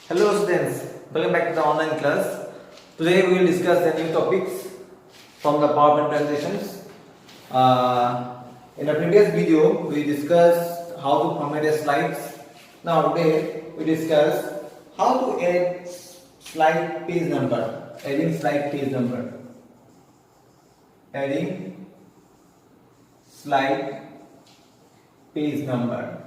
Hello students, welcome back to the online class. Today we will discuss the new topics from the PowerPoint presentations. In the previous video we discussed how to format a slides. Now today we discuss how to add slide page number, adding slide page number, adding slide page number.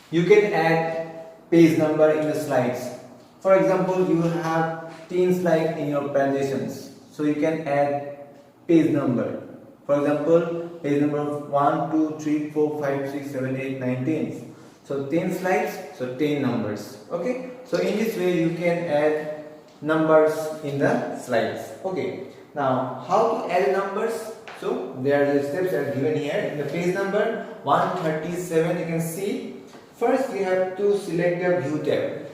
You can add page number in the slides. For example, you have 10 slides in your presentations, so you can add page number. For example, page number 1, 2, 3, 4, 5, 6, 7, 8, 9, 10. So 10 slides, so 10 numbers. Okay. So in this way you can add numbers in the slides. Okay. Now how to add numbers? So there are the steps are given here. In the page number 137, you can see. First, you have to select the view tab.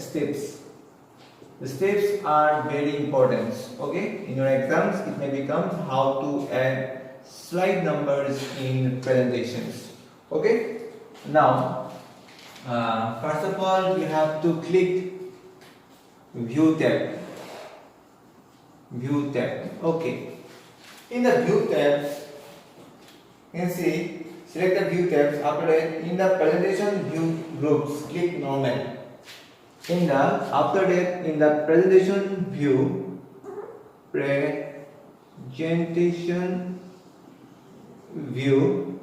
Steps. The steps are very important. Okay, in your exams, it may become how to add slide numbers in presentations. Okay, now first of all, you have to click view tab. Okay, in the view tab, you can see. Select the view tabs. After that, in the presentation view groups, click normal. In the presentation view,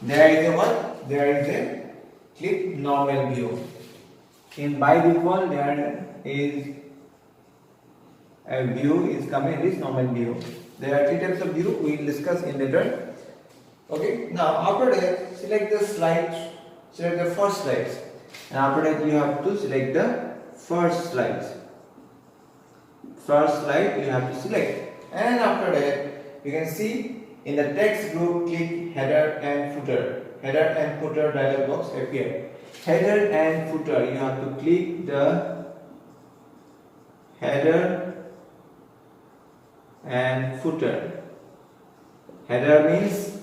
there is a what? There is a click normal view. In by default, there is a view is coming this normal view. There are three types of view we will discuss in later. Okay. Now after that, select the slide. Select the first slides, and after that you have to select the first slides. First slide you have to select, and after that you can see in the text group click header and footer. Header and footer dialog box appear. Header and footer you have to click the header and footer. Header means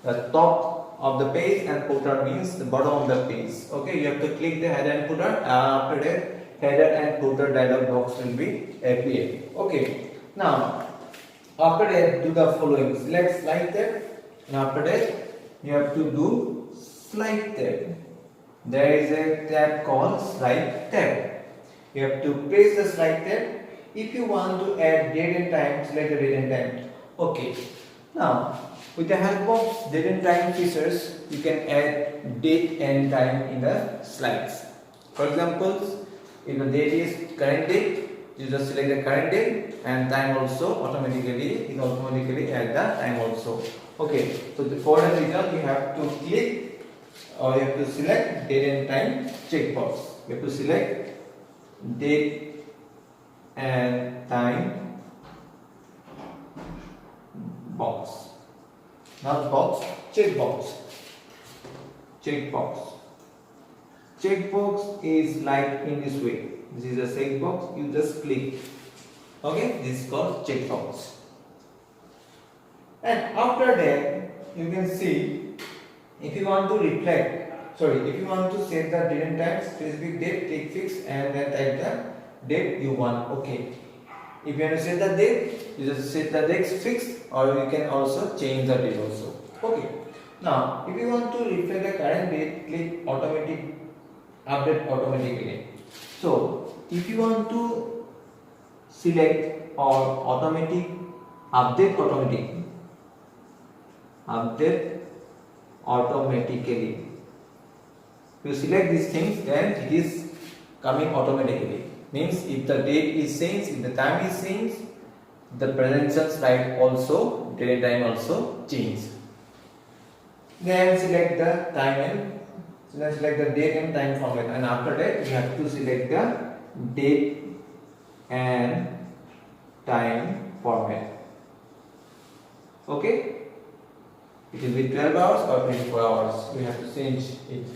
the top of the page and footer means the bottom of the page. Okay, you have to click the header and footer. After that, header and footer dialog box will be appear. Okay, now after that do the following. Select slide tab, and after that you have to do slide tab. There is a tab called slide tab. You have to press the slide tab. If you want to add date and time, select the date and time. Okay. Now, with the help of date and time features, you can add date and time in the slides. For example, if the date is current date, you just select the current date, and time also automatically add the time also. Okay. So for the result, you have to click or you have to select date and time checkbox. You have to select date and time box, not box, checkbox. Checkbox is like in this way. This is a checkbox. You just click. Okay, this is called checkbox. And after that, you can see if you want to if you want to set the date and time, specific date, click fix, and then type the date you want. Okay, if you want to set the date, you just set the date fixed, or you can also change the date also. Okay, now if you want to reflect the current date, click automatic update automatically. So if you want to select or automatic update automatically, you select these things, then it is coming automatically. Means if the date is changed, if the time is changed, the presentation slide also, date and time also change. Then select the time and select the date and time format, and after that you have to select the date and time format. Okay, it will be 12 hours or 24 hours. We have to change it.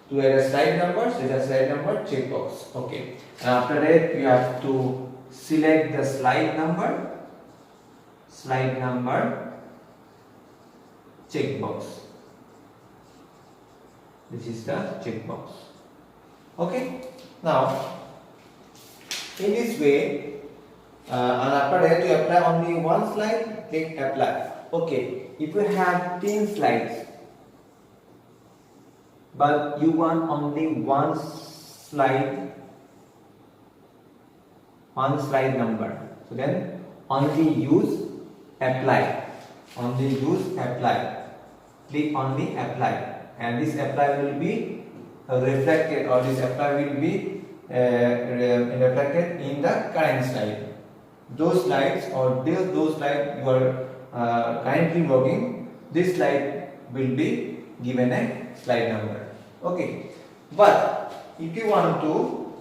To add a slide number, set a slide number checkbox. Okay, and after that you have to select the slide number, slide number checkbox. This is the checkbox. Okay. Now in this way, and after that you apply only one slide, click apply. Okay, if you have 10 slides but you want only one slide number, so then only use apply, click only apply, and this apply will be reflected, or this apply will be reflected in the current slide. Those slides or those slides you are currently working, this slide will be given a slide number. Okay, but if you want to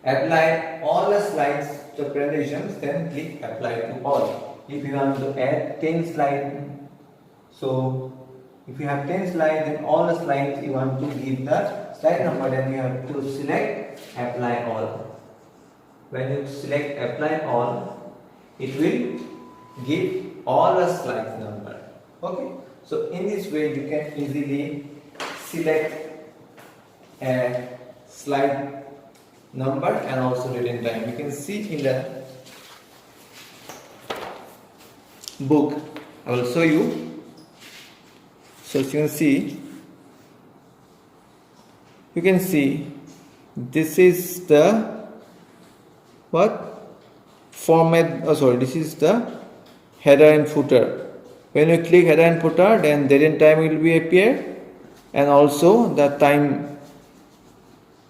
apply all the slides to presentations, then click apply to all. If you want to add 10 slides, so if you have 10 slides, then all the slides you want to give the slide number, then you have to select apply all. When you select apply all, it will give all the slides number. Okay, so in this way you can easily select a slide number and also date and time. You can see in the book. I will show you. So as you can see this is the format. This is the header and footer. When you click header and footer, then date and time will be appear, and also the time.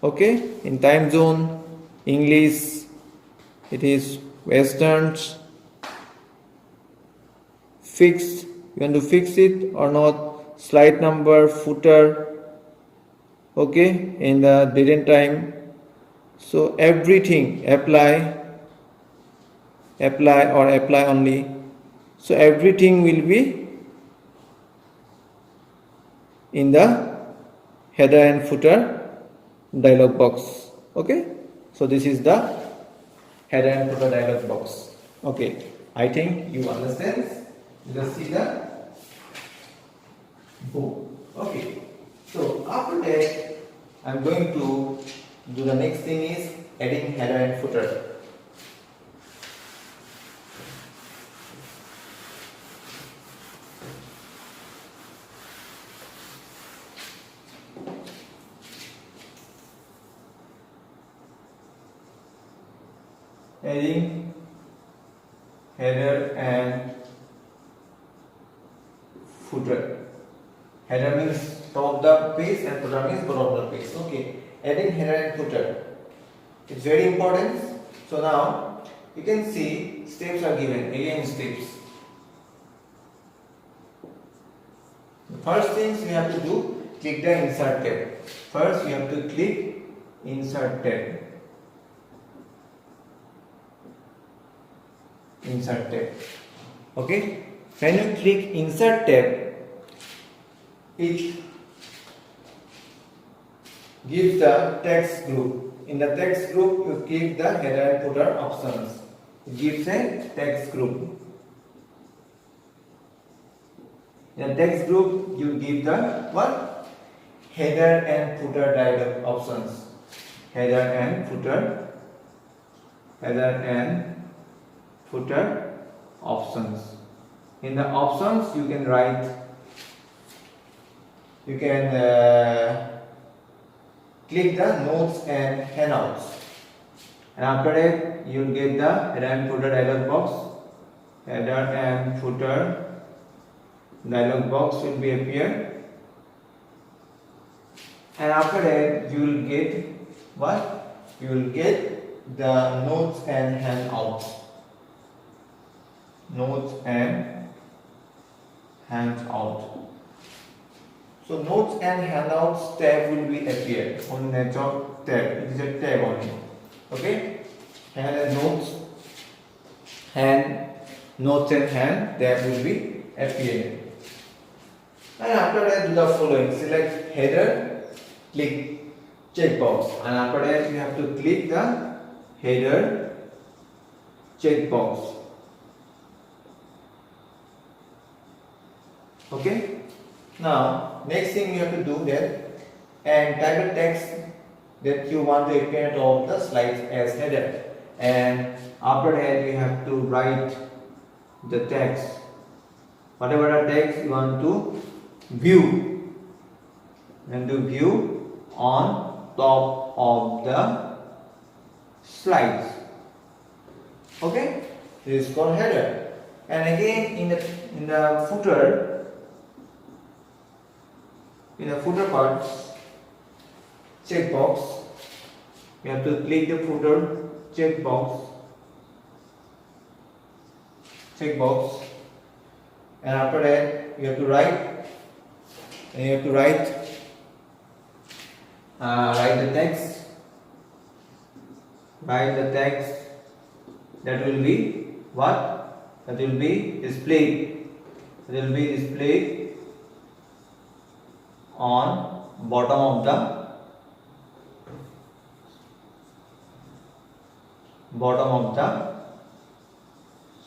Okay, in time zone, English, it is Westerns, fixed, you want to fix it or not, slide number, footer, okay, in the date and time. So everything, apply or apply only. So everything will be in the header and footer dialog box. Okay, so this is the header and footer dialog box. Okay, I think you understand. Just see the book. Okay, so after that I'm going to do the next thing is adding header and footer. Adding header and footer. Header means top of the page and footer means bottom of the page. Okay, adding header and footer. It's very important. So now you can see steps are given. Again steps. The first things we have to do, click the insert tab. First we have to click insert tab. Insert tab. Okay, when you click insert tab, it gives the text group. In the text group, you click the header and footer options. It gives a text group. In the text group, you give the what? Header and footer dialog options. Header and footer. Header and footer options. In the options you can write, you can click the notes and handouts, and after that you will get the header and footer dialog box. Header and footer dialog box will be appear, and after that you will get what? You will get the notes and handouts. Notes and handout. So notes and handouts tab will be appear on the top tab. It is a tab only. Okay, and notes and hand tab will be appear. And after that do the following: select header, click checkbox, and after that you have to click the header checkbox. Okay. Now next thing you have to do that, and type the text that you want to appear at all the slides as header, and after that you have to write the text, whatever the text you want to view, and to view on top of the slides. Okay, this is called header. And again in the footer, part checkbox, you have to click the footer checkbox, and after that you have to write, write the text. Write the text that will be what? That will be displayed. That will be displayed on bottom of the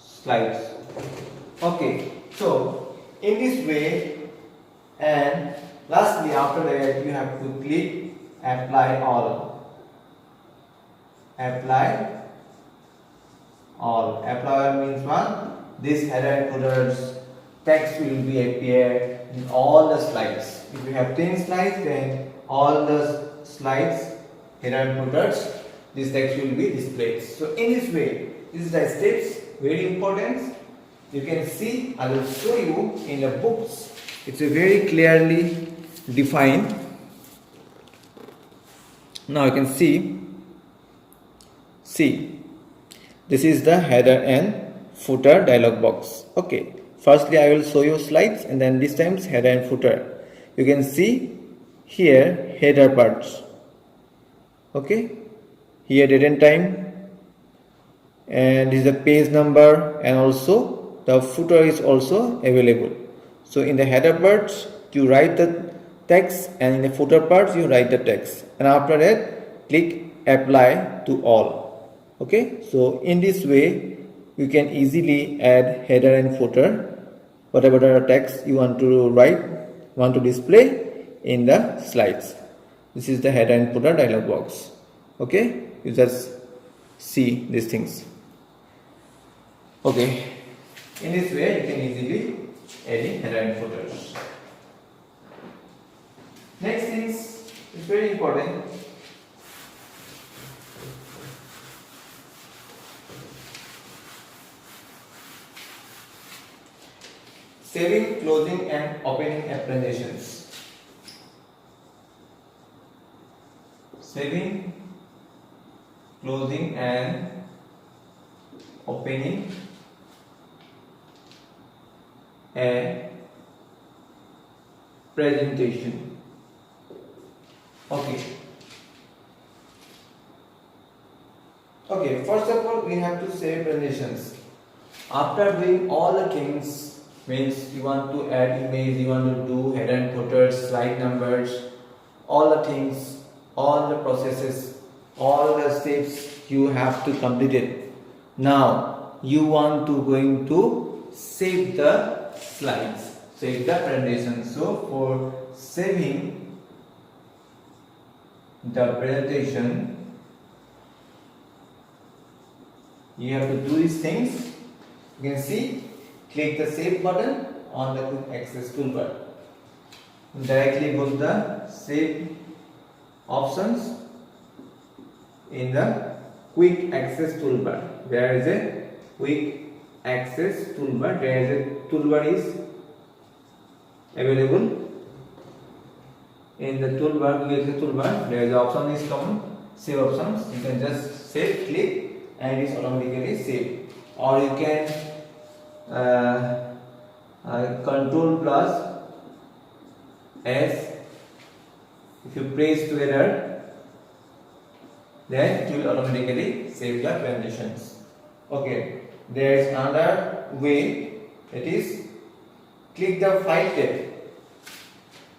slides. Okay, so in this way, and lastly after that you have to click apply all. Apply all means what? This header and footers text will be appear in all the slides. If you have 10 slides, then all the slides, header and footers, this text will be displayed. So in this way, this is the steps, very important. You can see, I will show you in the books. It's a very clearly defined. Now you can see, this is the header and footer dialog box. Okay, firstly I will show you slides, and then this time header and footer. You can see here header parts. Okay, here date and time, and this is the page number, and also the footer is also available. So in the header parts you write the text, and in the footer parts you write the text, and after that click apply to all. Okay, so in this way you can easily add header and footer, whatever the text you want to write, want to display in the slides. This is the header and footer dialog box. Okay, you just see these things. Okay, in this way you can easily add in header and footers. Next is very important. Saving, closing and opening applications. Saving, closing and opening a presentation. Okay, first of all we have to save presentations. After doing all the things, means you want to add image, you want to do header and footers, slide numbers, all the things, all the processes, all the steps you have to complete it. Now you want to going to save the slides, save the presentation. So for saving the presentation, you have to do these things. You can see, click the save button on the quick access toolbar. Directly go to the save options in the quick access toolbar. There is a quick access toolbar. There is a toolbar is available. In the toolbar, there is the option is common, save options. You can just save, click, and it is automatically saved. Or you can Control plus S. If you press together, then it will automatically save the presentations. Okay, there is another way. It is click the file tab.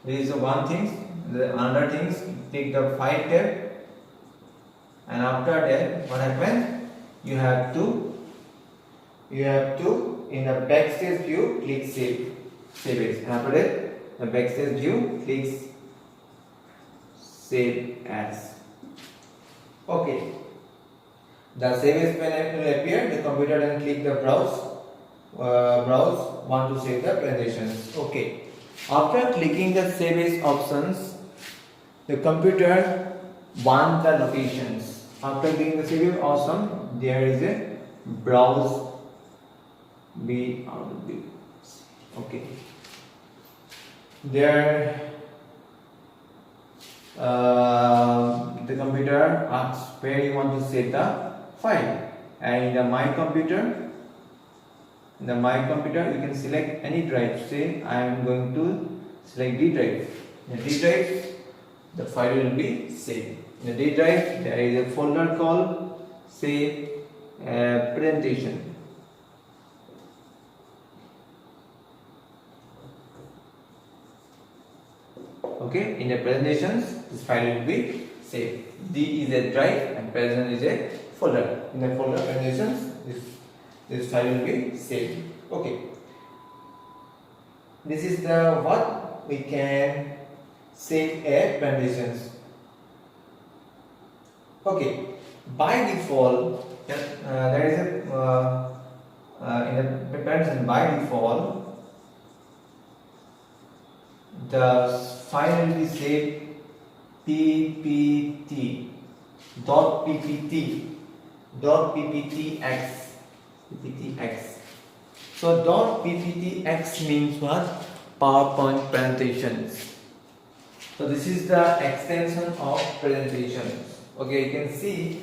There is one thing. The another things, click the file tab, and after that, what happens? You have to in the backstage view click save. save as, and after that the backspace view, clicks save as. Okay, the save as panel will appear. The computer then click the browse want to save the presentations. Okay, after clicking the save as options, the computer want the locations. After clicking the save as option, there is a browse B. Okay, there the computer asks where you want to save the file, and in the my computer you can select any drive. Say I am going to select D drive. In the D drive the file will be saved. In the D drive there is a folder called say presentation. Okay, in the presentations this file will be saved. D is a drive and presentation is a folder. In the folder presentations this file will be saved. Okay, this is the what we can save a presentations. Okay, by default there is a in the presentation by default the file will be saved ppt dot pptx. So dot pptx means what? PowerPoint presentations. So this is the extension of presentations. Okay, you can see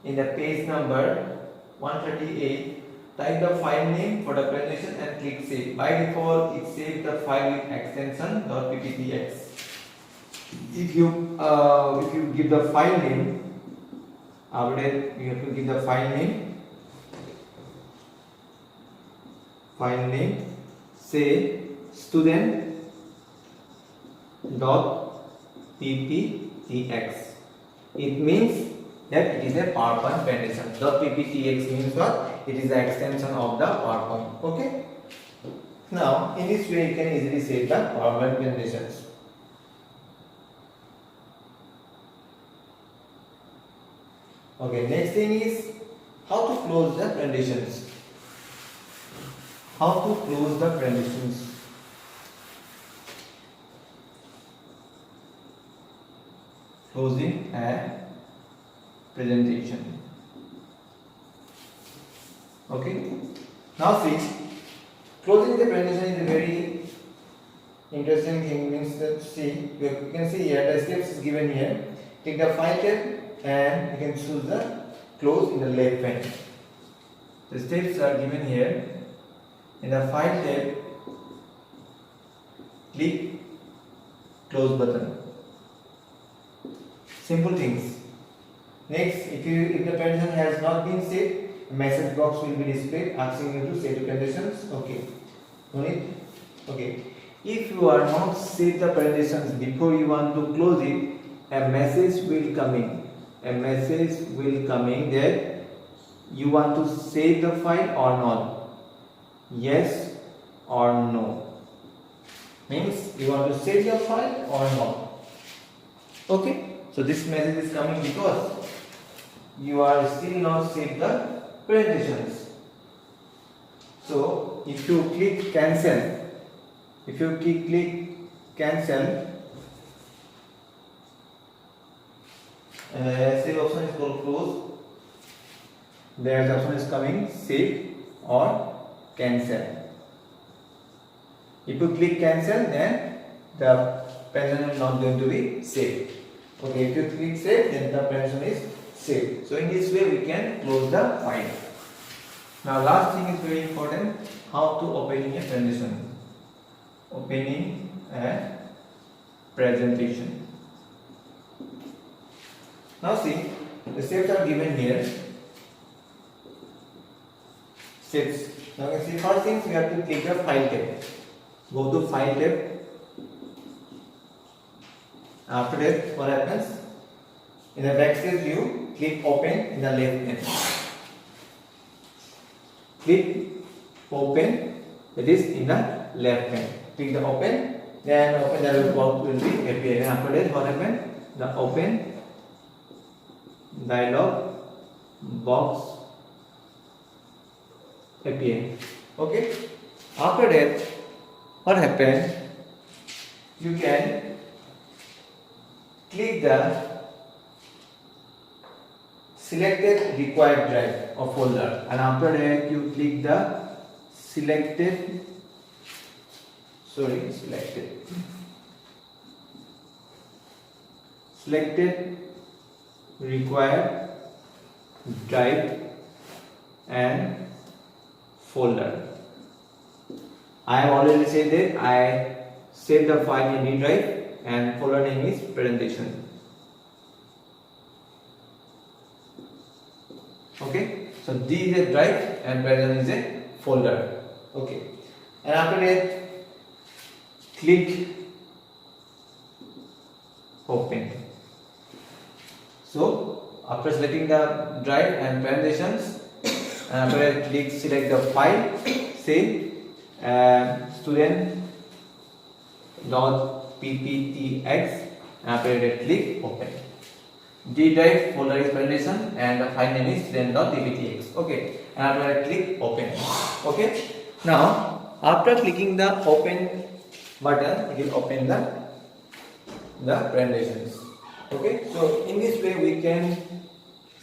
in the page number 138. Type the file name for the presentation and click save. By default, it saves the file with extension .pptx. If you give the file name, after that you have to give the file name. Say student .pptx. It means that it is a PowerPoint presentation. .pptx means what? It is the extension of the PowerPoint. Okay. Now, in this way, you can easily save the PowerPoint presentations. Okay. Next thing is how to close the presentations. How to close the presentations. Closing a presentation. Okay. Now see, closing the presentation is a very interesting thing. Means that see, you can see here the steps is given here. Take the file tab and you can choose the close in the left pane. The steps are given here. In the file tab, click close button. Simple things. Next, if the presentation has not been saved, a message box will be displayed asking you to save the presentations. Okay. No need? Okay. If you are not saved the presentations before you want to close it, a message will come in. A message will come in that you want to save the file or not. Yes or no. Means you want to save your file or not. Okay. So this message is coming because you are still not saved the presentations. So if you click cancel, click cancel, save option is called close. There's option is coming save or cancel. If you click cancel, then the presentation is not going to be saved. Okay, if you click save, then the presentation is saved. So in this way we can close the file. Now last thing is very important, how to opening a presentation. Opening a presentation. Now see, the steps are given here. Steps. Now you can see first things we have to click the file tab. Go to file tab. After that, what happens? In the backspace view, click open in the left pane. Click open that is in the left hand. Click the open, then open dialog box will be appear. And after that, what happen? The open dialog box appear. Okay. After that, what happen? You can click the selected required drive or folder, and after that you click the selected required drive and folder. I have already said that I save the file in D drive and folder name is presentation. Okay, so D is a drive and presentation is a folder. Okay, and after that click open. So after selecting the drive and presentations, and after that click select the file, say student.pptx, and after that click open. D drive folder is presentation and the file name is student.pptx. Okay, and after that click open. Okay, now after clicking the open button, it will open the presentations. Okay, so in this way we can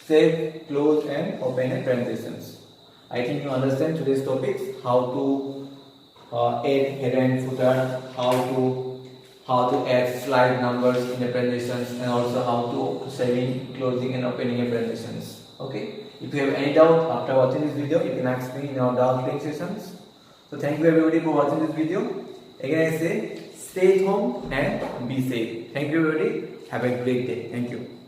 save, close and open the presentations. I think you understand today's topics, how to add header and footer, how to add slide numbers in the presentations, and also how to saving, closing and opening a presentations. Okay, if you have any doubt after watching this video, you can ask me in our doubt clearing sessions. So thank you everybody for watching this video. Again I say, stay at home and be safe. Thank you everybody. Have a great day. Thank you.